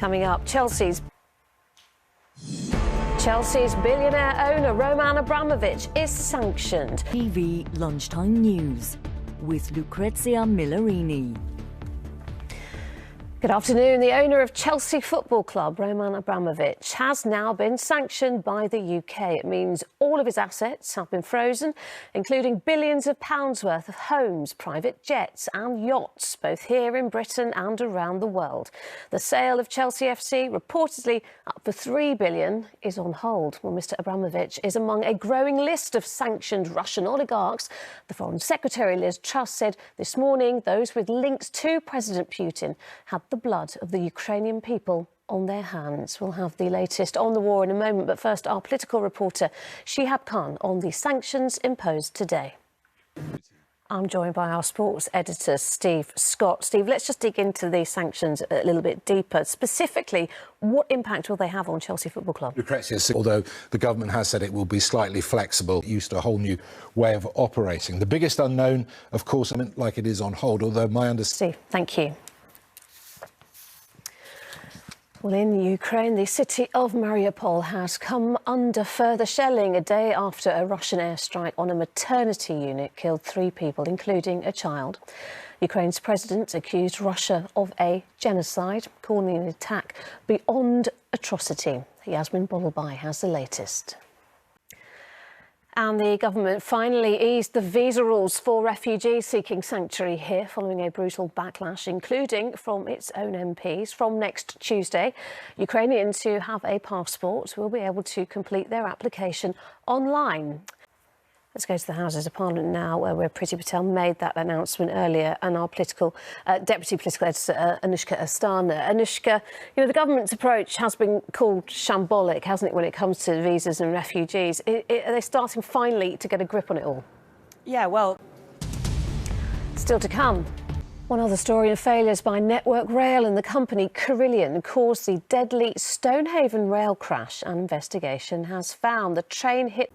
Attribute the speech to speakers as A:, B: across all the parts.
A: Coming up, Chelsea's billionaire owner Roman Abramovich is sanctioned.
B: ITV Lunchtime News with Lucrezia Millarini.
A: Good afternoon. The owner of Chelsea Football Club, Roman Abramovich, has now been sanctioned by the UK. It means all of his assets have been frozen, including billions of pounds worth of homes, private jets and yachts, both here in Britain and around the world. The sale of Chelsea FC, reportedly up for £3 billion, is on hold. Well, Mr Abramovich is among a growing list of sanctioned Russian oligarchs. The Foreign Secretary Liz Truss said this morning those with links to President Putin had the blood of the Ukrainian people on their hands. We'll have the latest on the war in a moment, but first our political reporter Shihab Khan on the sanctions imposed today. I'm joined by our sports editor Steve Scott. Steve, let's just dig into these sanctions a little bit deeper. Specifically, what impact will they have on Chelsea Football Club?
C: Lucrezia, although the government has said it will be slightly flexible, used to a whole new way of operating. The biggest unknown, of course, like it is on hold, although my understanding...
A: Steve, thank you. Well, in Ukraine, the city of Mariupol has come under further shelling a day after a Russian airstrike on a maternity unit killed 3 people, including a child. Ukraine's president accused Russia of a genocide, calling the attack beyond atrocity. Yasmin Bolobay has the latest. And the government finally eased the visa rules for refugees seeking sanctuary here following a brutal backlash, including from its own MPs. From next Tuesday, Ukrainians who have a passport will be able to complete their application online. Let's go to the Houses of Parliament now, where Priti Patel made that announcement earlier, and our deputy political editor, Anushka Astana. Anushka, you know, the government's approach has been called shambolic, hasn't it, when it comes to visas and refugees? Are they starting finally to get a grip on it all?
D: Yeah, well...
A: Still to come. One other story of failures by Network Rail and the company Carillion caused the deadly Stonehaven rail crash. An investigation has found the train hit...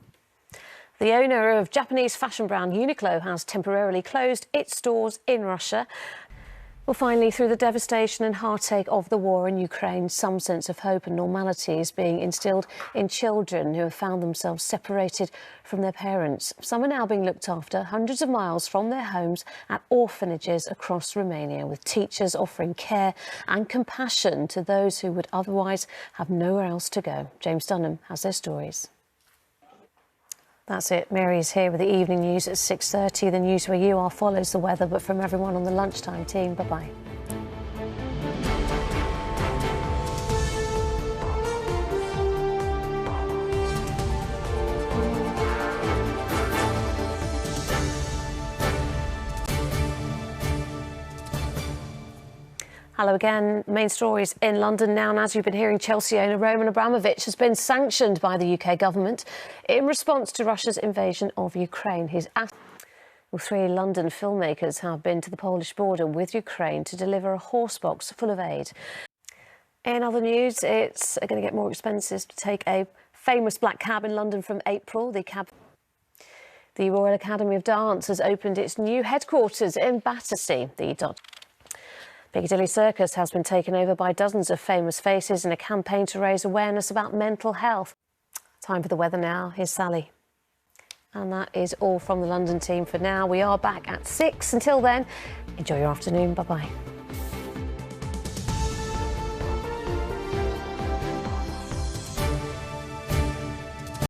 A: The owner of Japanese fashion brand Uniqlo has temporarily closed its stores in Russia. Well, finally, through the devastation and heartache of the war in Ukraine, some sense of hope and normality is being instilled in children who have found themselves separated from their parents. Some are now being looked after hundreds of miles from their homes at orphanages across Romania, with teachers offering care and compassion to those who would otherwise have nowhere else to go. James Dunham has their stories. That's it. Mary is here with the evening news at 6:30. The news where you are follows the weather, but from everyone on the lunchtime team, bye-bye. Hello again. Main stories in London now, and as you've been hearing, Chelsea owner Roman Abramovich has been sanctioned by the UK government in response to Russia's invasion of Ukraine. Well, 3 London filmmakers have been to the Polish border with Ukraine to deliver a horse box full of aid. In other news, it's going to get more expensive to take a famous black cab in London from April. The Royal Academy of Dance has opened its new headquarters in Battersea. Piccadilly Circus has been taken over by dozens of famous faces in a campaign to raise awareness about mental health. Time for the weather now. Here's Sally. And that is all from the London team for now. We are back at 6. Until then, enjoy your afternoon. Bye-bye.